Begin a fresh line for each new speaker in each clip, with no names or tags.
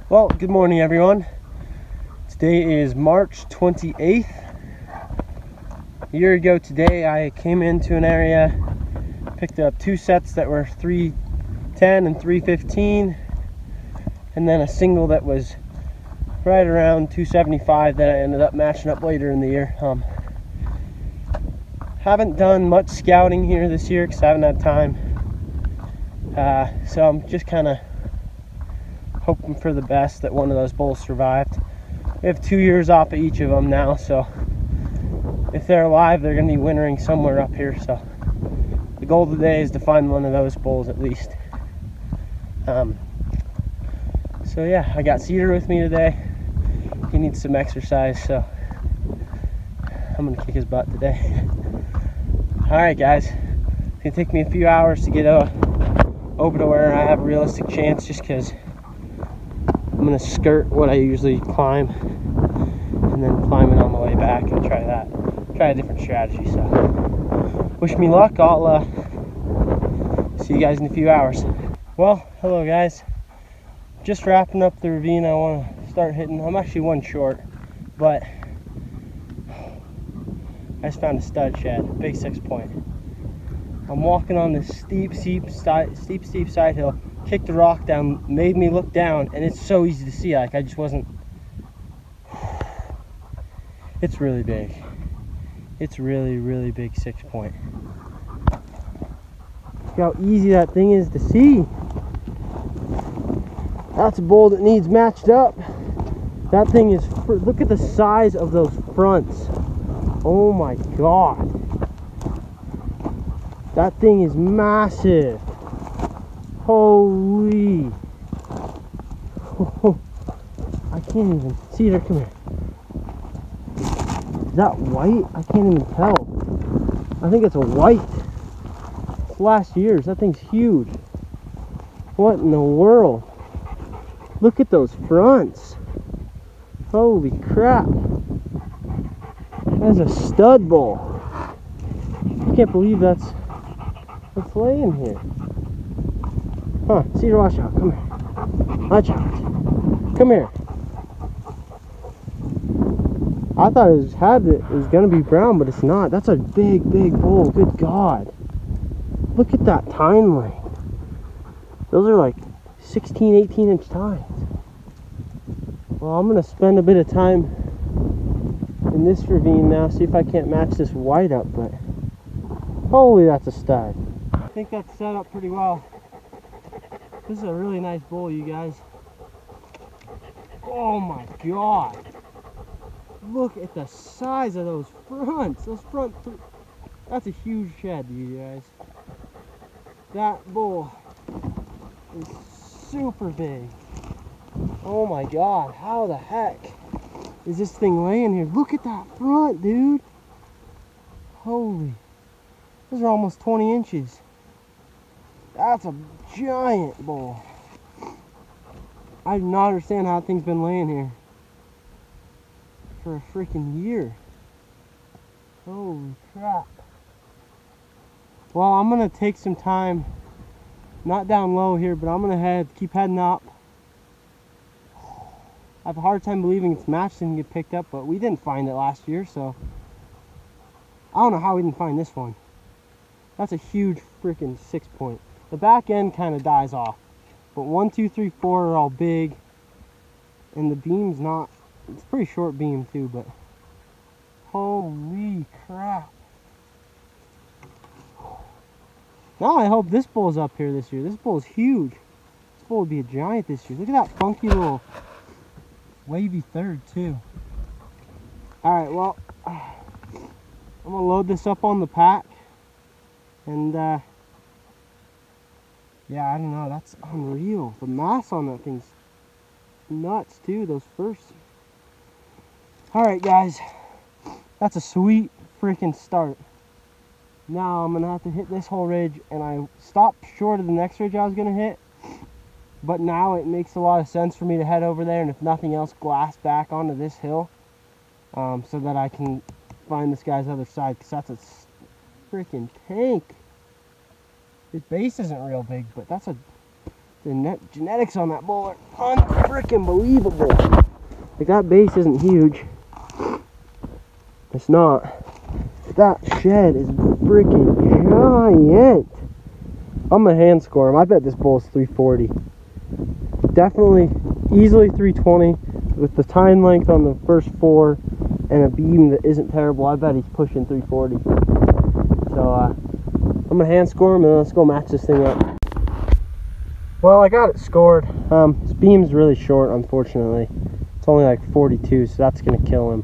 Well, good morning everyone. Today is March 28th. A year ago today I came into an area, picked up two sets that were 310 and 315, and then a single that was right around 275 that I ended up matching up later in the year. Haven't done much scouting here this year because I haven't had time. So I'm just kind of hoping for the best that one of those bulls survived. We have 2 years off of each of them now, so if they're alive, they're going to be wintering somewhere up here. So the goal today is to find one of those bulls at least. So yeah, I got Cedar with me today. He needs some exercise, so I'm going to kick his butt today. Alright guys, it's going to take me a few hours to get over to where I have a realistic chance, just because I'm going to skirt what I usually climb and then climb it on the way back and try a different strategy. So wish me luck. I'll see you guys in a few hours. Well, hello guys, just wrapping up the ravine. I want to start hitting. I'm actually one short, but I just found a stud shed, big 6-point. I'm walking on this steep side hill, kicked the rock down, made me look down, and it's so easy to see. Like, I just wasn't. It's really big. It's really big 6-point. Look how easy that thing is to see. That's a bull that needs matched up. That thing is, look at the size of those fronts. Oh my god. That thing is massive. Holy. Oh, I can't even. Cedar, come here. Is that white? I can't even tell. I think it's a white. It's last year's. That thing's huge. What in the world? Look at those fronts. Holy crap. That's a stud bull. I can't believe that's laying here. Huh, Cedar, watch out. Come here. Watch out. Come here. I thought it was gonna be brown, but it's not. That's a big bull. Good God. Look at that tine length. Those are like 16, 18 inch tines. Well, I'm gonna spend a bit of time in this ravine now, see if I can't match this white up, but holy, that's a stud. I think that's set up pretty well. This is a really nice bull, you guys. Oh my god. Look at the size of those fronts. Those that's a huge shed, you guys. That bull is super big. Oh my god, how the heck is this thing laying here? Look at that front, dude. Holy. Those are almost 20 inches. That's a giant bull. I do not understand how that thing's been laying here for a freaking year. Holy crap. Well, I'm gonna take some time, not down low here, but I'm gonna keep heading up. I have a hard time believing it's matched and get picked up, but we didn't find it last year, so I don't know how we didn't find this one. That's a huge freaking 6-point. The back end kind of dies off, but 1, 2, 3, 4 are all big, and the beam's not. It's a pretty short beam too, but holy crap. Now I hope this bull's up here this year. This bull is huge. This bull would be a giant this year. Look at that funky little wavy third too. Alright, well, I'm gonna load this up on the pack, and yeah, I don't know, that's unreal. The mass on that thing's nuts too, those first. Alright guys, that's a sweet freaking start. Now I'm gonna have to hit this whole ridge, and I stopped short of the next ridge I was gonna hit, but now it makes a lot of sense for me to head over there, and if nothing else, glass back onto this hill, so that I can find this guy's other side, because that's a freaking tank. His base isn't real big, but that's a The genetics on that bull are unfreaking believable. Like, that base isn't huge. It's not. That shed is freaking giant. I'm gonna hand score him. I bet this bull is 340. Definitely, easily 320 with the tine length on the first 4 and a beam that isn't terrible. I bet he's pushing 340. So I'm gonna hand score him and let's go match this thing up. Well, I got it scored. His beam's really short, unfortunately. It's only like 42, so that's gonna kill him.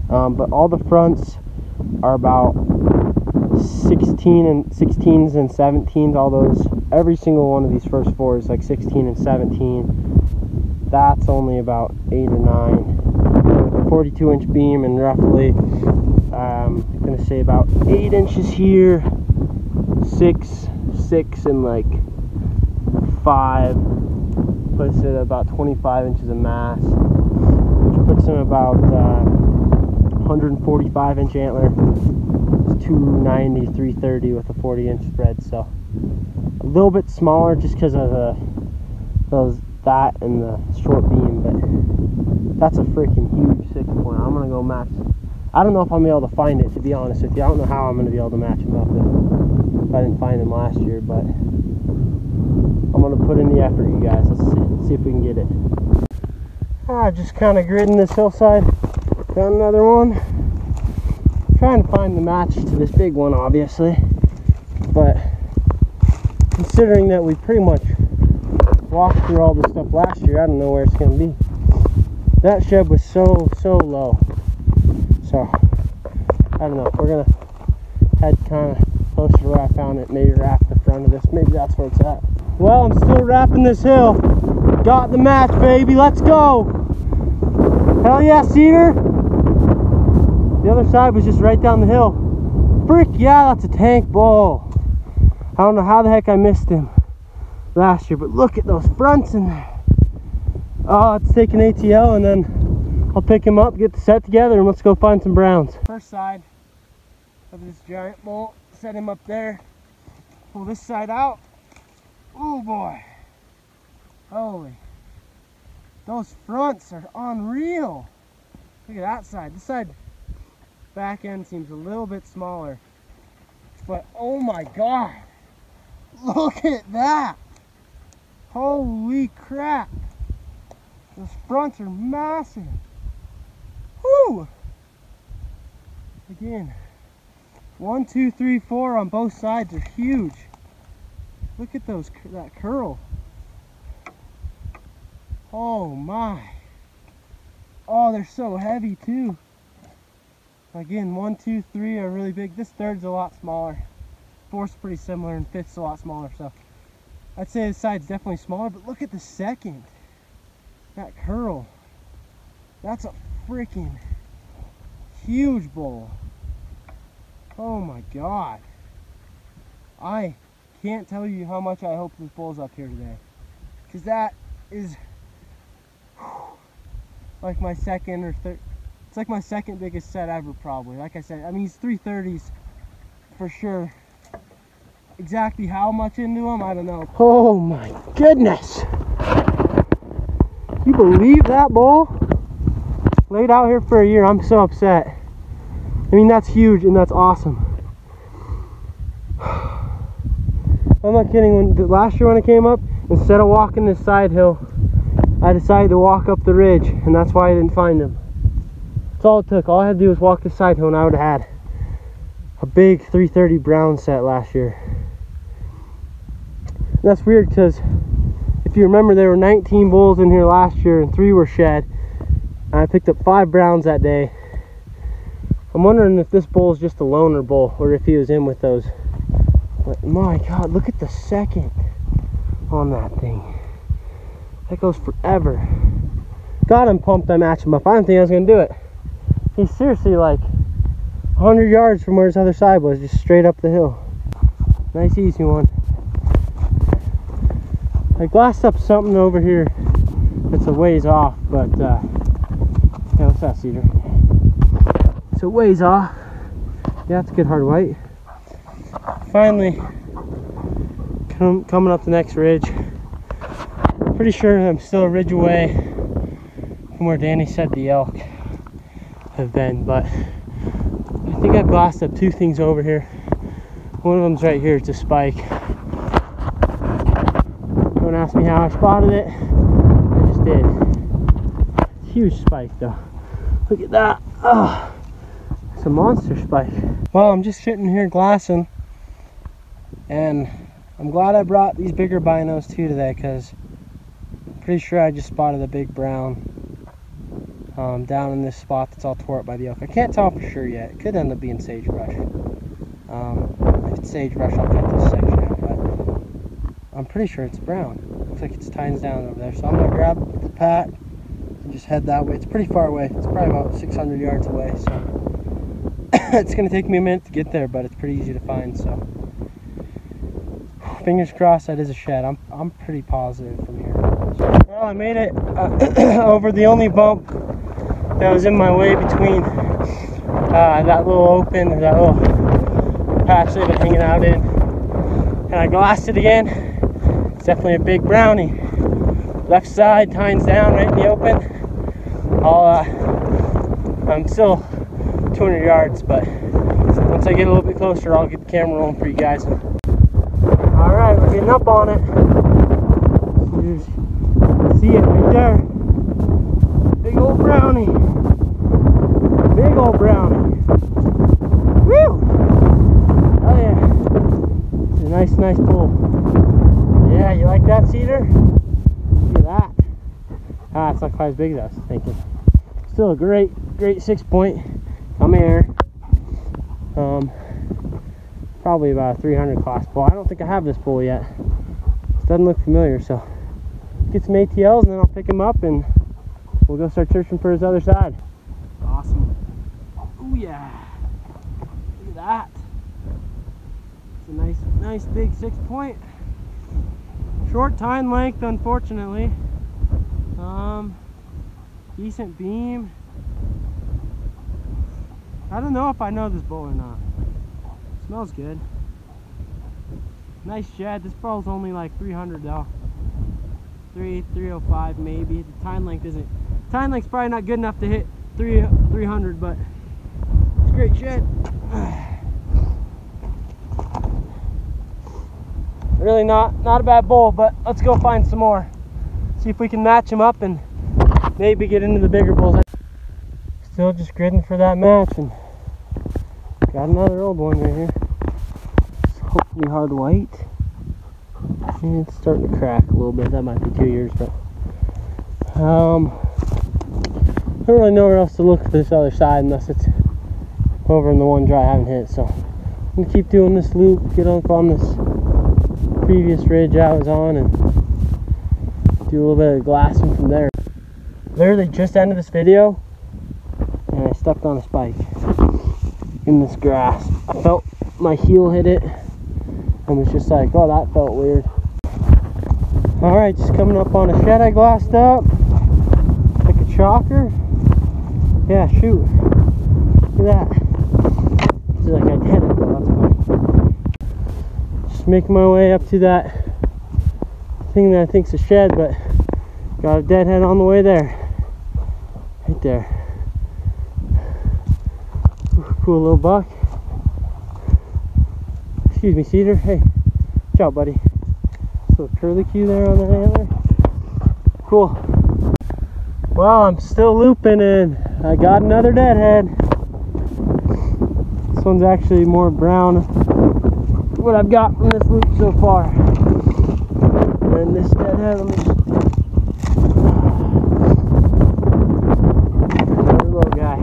But all the fronts are about 16s and 17s. All those, every single one of these first 4 is like 16 and 17. That's only about 8 or 9. 42-inch beam, and roughly, I'm gonna say about 8 inches here, 6, and like 5. Puts it at about 25 inches of mass, which puts him about 145-inch antler. It's 290, 330 with a 40-inch spread, so a little bit smaller just because of that and the short beam, but that's a freaking huge 6-point. I'm gonna go match. I don't know if I'm gonna be able to find it, to be honest with you. I don't know how I'm gonna be able to match him up if I didn't find him last year, but I'm gonna put in the effort, you guys. Let's see if we can get it. Just kind of gridding this hillside. Got another one. Trying to find the match to this big one, obviously, but considering that we pretty much walked through all this stuff last year, I don't know where it's gonna be. That shed was so low, so I don't know. We're gonna head kind of closer to where I found it, maybe wrap the front of this. Maybe that's where it's at. Well, I'm still wrapping this hill. Got the match, baby. Let's go. Hell yeah, Cedar. The other side was just right down the hill. Frick yeah, that's a tank bull. I don't know how the heck I missed him last year, but look at those fronts in there. Oh, it's taking ATL, and then I'll pick him up, get the set together, and let's go find some browns. First side of this giant bull, set him up there, pull this side out. Oh boy, holy, those fronts are unreal. Look at that side. This side back end seems a little bit smaller, but oh my god, look at that. Holy crap, those fronts are massive. Whoo! Again, 1, 2, 3, 4 on both sides are huge. Look at that curl. Oh my. Oh, they're so heavy too. Again, 1, 2, 3 are really big. This third's a lot smaller. Fourth's pretty similar, and fifth's a lot smaller. So I'd say this side's definitely smaller, but look at the second. That curl. That's a freaking huge bull. Oh my god. I can't tell you how much I hope this bull's up here today, because that is like my second or third. It's like my second biggest set ever, probably. Like I said, I mean, he's 330s for sure. Exactly how much into him, I don't know. Oh my goodness. You believe that bull? Laid out here for a year. I'm so upset. I mean, that's huge and that's awesome. I'm not kidding. Last year when I came up, instead of walking this side hill, I decided to walk up the ridge, and that's why I didn't find him. That's all it took. All I had to do was walk this side hill, and I would have had a big 330 brown set last year. And that's weird, because if you remember, there were 19 bulls in here last year, and 3 were shed. And I picked up 5 browns that day. I'm wondering if this bull is just a loner bull, or if he was in with those. But my god, look at the second on that thing. That goes forever. God, I'm pumped I matched him up. I didn't think I was going to do it. He's seriously like 100 yards from where his other side was, just straight up the hill. Nice easy one. I glassed up something over here that's a ways off, but yeah, what's that, Cedar? It's a ways off. Yeah, it's a good hard white. Finally coming up the next ridge. Pretty sure I'm still a ridge away from where Danny said the elk have been, but I think I've glassed up two things over here. One of them's right here, it's a spike. Don't ask me how I spotted it, I just did. Huge spike though. Look at that. Oh, it's a monster spike. Well, I'm just sitting here glassing, and I'm glad I brought these bigger binos too today, because I'm pretty sure I just spotted a big brown down in this spot that's all tore up by the elk. I can't tell for sure yet. It could end up being sagebrush. If it's sagebrush, I'll cut this section out, but I'm pretty sure it's brown. Looks like it's tines down over there, so I'm gonna grab the pack and just head that way. It's pretty far away. It's probably about 600 yards away, so it's gonna take me a minute to get there, but it's pretty easy to find. So fingers crossed that is a shed. I'm pretty positive from here. Well, I made it over the only bump that was in my way between that little open, or that little patch they've been hanging out in, and I glassed it again. It's definitely a big brownie. Left side, tines down right in the open. I'm still 200 yards, but once I get a little bit closer, I'll get the camera rolling for you guys. Alright, we're getting up on it. See it right there. Big old brownie. Big old brownie. Woo! Oh yeah. It's a nice pull. Yeah, you like that, Cedar? Look at that. Ah, it's not quite as big as I was thinking. Still a great 6-point. Come here. Probably about a 300 class bull. I don't think I have this bull yet. This doesn't look familiar, so get some ATLs and then I'll pick him up and we'll go start searching for his other side. Awesome. Oh yeah. Look at that. It's a nice big 6-point. Short tine length, unfortunately. Decent beam. I don't know if I know this bull or not. Smells good. Nice shed. This bull's only like 300 though. 305 maybe. The tine length isn't. Tine length's probably not good enough to hit 300, but it's a great shed. Really not a bad bull, but let's go find some more. See if we can match them up and maybe get into the bigger bulls. Still just gridding for that match, and got another old one right here. It's hopefully hard white. And it's starting to crack a little bit. That might be 2 years, but I don't really know where else to look for this other side unless it's over in the one dry I haven't hit. So I'm gonna keep doing this loop, get up on this previous ridge I was on, and do a little bit of glassing from there. Literally just ended this video and I stepped on a spike in this grass. I felt my heel hit it and was just like, oh, that felt weird. Alright, just coming up on a shed I glassed up. Like a chalker. Yeah, shoot. Look at that. It's like I did it, but that's fine. Just making my way up to that thing that I think's a shed, but got a deadhead on the way there. Right there. Cool little buck. Excuse me, Cedar. Hey, watch out, buddy. Little curlicue there on the antler. Cool. Well, I'm still looping and I got another deadhead. This one's actually more brown than what I've got from this loop so far. And this deadhead, let me just... Another little guy.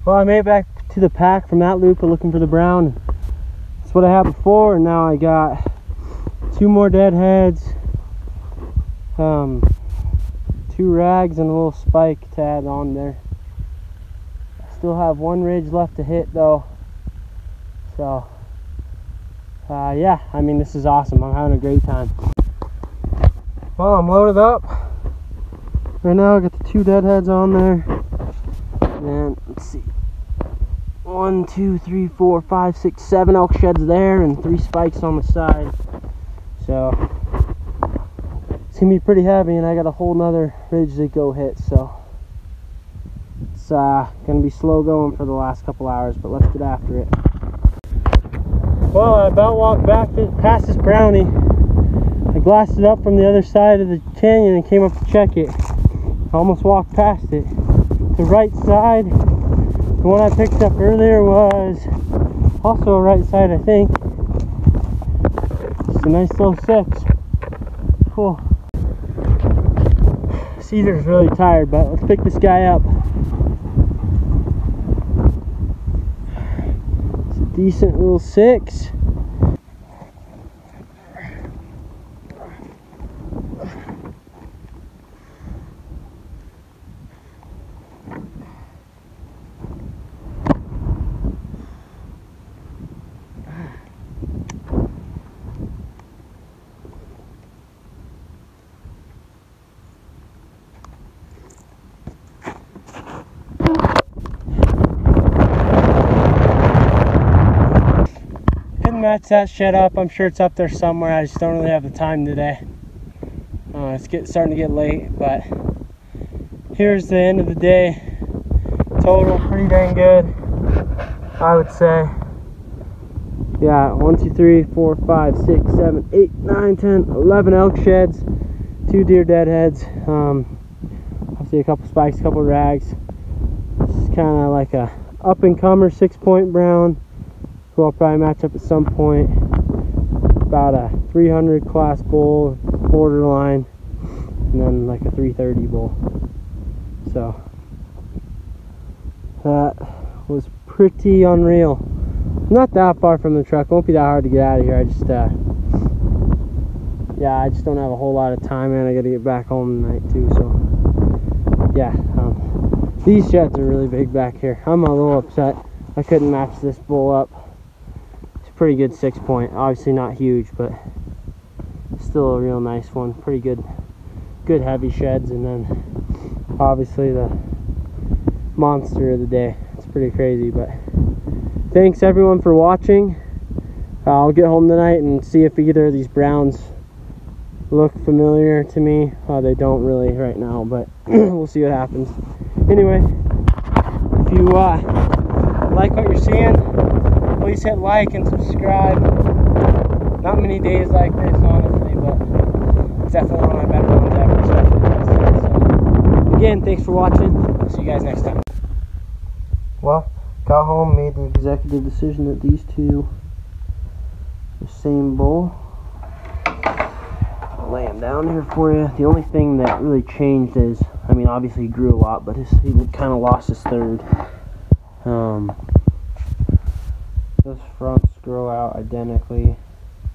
Well, I made it back to the pack from that loop looking for the brown. That's what I had before, and now I got 2 more deadheads, 2 rags, and a little spike to add on there. I still have 1 ridge left to hit though, so yeah, I mean, this is awesome. I'm having a great time. Well, I'm loaded up right now. I got the 2 deadheads on there, and let's see, 1, 2, 3, 4, 5, 6, 7 elk sheds there, and 3 spikes on the side. So gonna be pretty heavy, and I got a whole nother ridge to go hit, so it's gonna be slow going for the last couple hours, but let's get after it. Well, I about walked back past this brownie. I glassed it up from the other side of the canyon and came up to check it. I almost walked past it. The right side, the one I picked up earlier, was also a right side, I think. It's a nice little 6. Cool. Cedar's really tired, but let's pick this guy up. It's a decent little 6. Match that shed up. I'm sure it's up there somewhere. I just don't really have the time today. It's starting to get late, but here's the end of the day. Total pretty dang good, I would say. Yeah, 1, 2, 3, 4, 5, 6, 7, 8, 9, 10, 11 elk sheds, 2 deer deadheads. I see a couple spikes, a couple rags. This is kind of like a up-and-comer 6-point brown, who I'll probably match up at some point. About a 300 class bull, borderline, and then like a 330 bull. So that was pretty unreal. Not that far from the truck. Won't be that hard to get out of here. I just yeah, I just don't have a whole lot of time, and I gotta get back home tonight too. So yeah, these sheds are really big back here. I'm a little upset I couldn't match this bull up. Pretty good 6-point, obviously not huge, but still a real nice one. Pretty good heavy sheds, and then obviously the monster of the day. It's pretty crazy, but thanks everyone for watching. I'll get home tonight and see if either of these browns look familiar to me. They don't really right now, but we'll see what happens. Anyway, if you like what you're seeing, please hit like and subscribe. Not many days like this, honestly, but it's definitely one of my better ones ever, especially this day. So, again, thanks for watching. I'll see you guys next time. Well, got home, made the executive decision that these two are the same bull. I'll lay him down here for you. The only thing that really changed is, I mean, obviously he grew a lot, but he kind of lost his third. Those fronts grow out identically.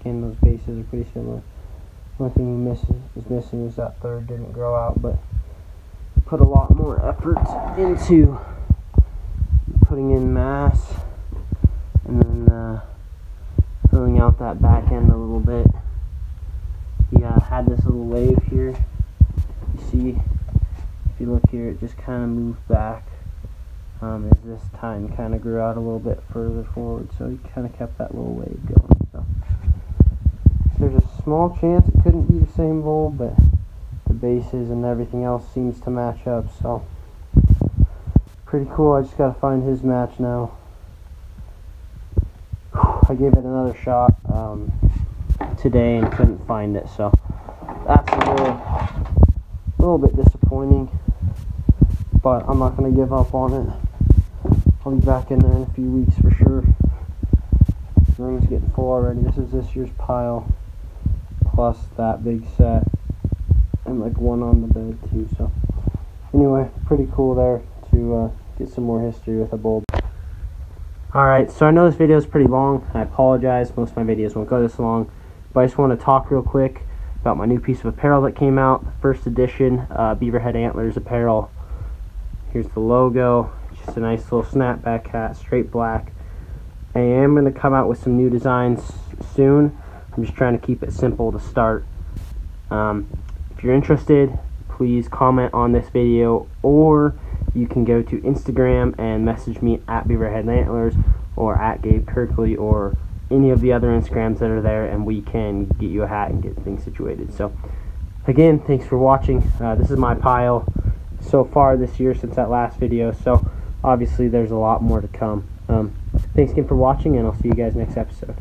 Again, those bases are pretty similar. The only thing is missing is that third didn't grow out, but put a lot more effort into putting in mass and then filling out that back end a little bit. He had this little wave here. You see, if you look here, it just kind of moved back. As this time kind of grew out a little bit further forward, so he kind of kept that little wave going. So there's a small chance it couldn't be the same bull, but the bases and everything else seems to match up, so pretty cool. I just got to find his match now. I gave it another shot today and couldn't find it, so that's a little bit disappointing, but I'm not going to give up on it. I'll be back in there in a few weeks for sure. The room's getting full already. This is this year's pile, plus that big set, and like one on the bed too. So anyway, pretty cool there to get some more history with a bull. Alright, so I know this video is pretty long. I apologize, most of my videos won't go this long, but I just want to talk real quick about my new piece of apparel that came out, first edition Beaverhead Antlers apparel. Here's the logo. Just a nice little snapback hat, straight black. I am going to come out with some new designs soon. I'm just trying to keep it simple to start. If you're interested, please comment on this video, or you can go to Instagram and message me at Beaverhead Antlers or at Gabe Kirkley or any of the other Instagrams that are there, and we can get you a hat and get things situated. So again, thanks for watching. This is my pile so far this year since that last video, so obviously there's a lot more to come. Thanks again for watching, and I'll see you guys next episode.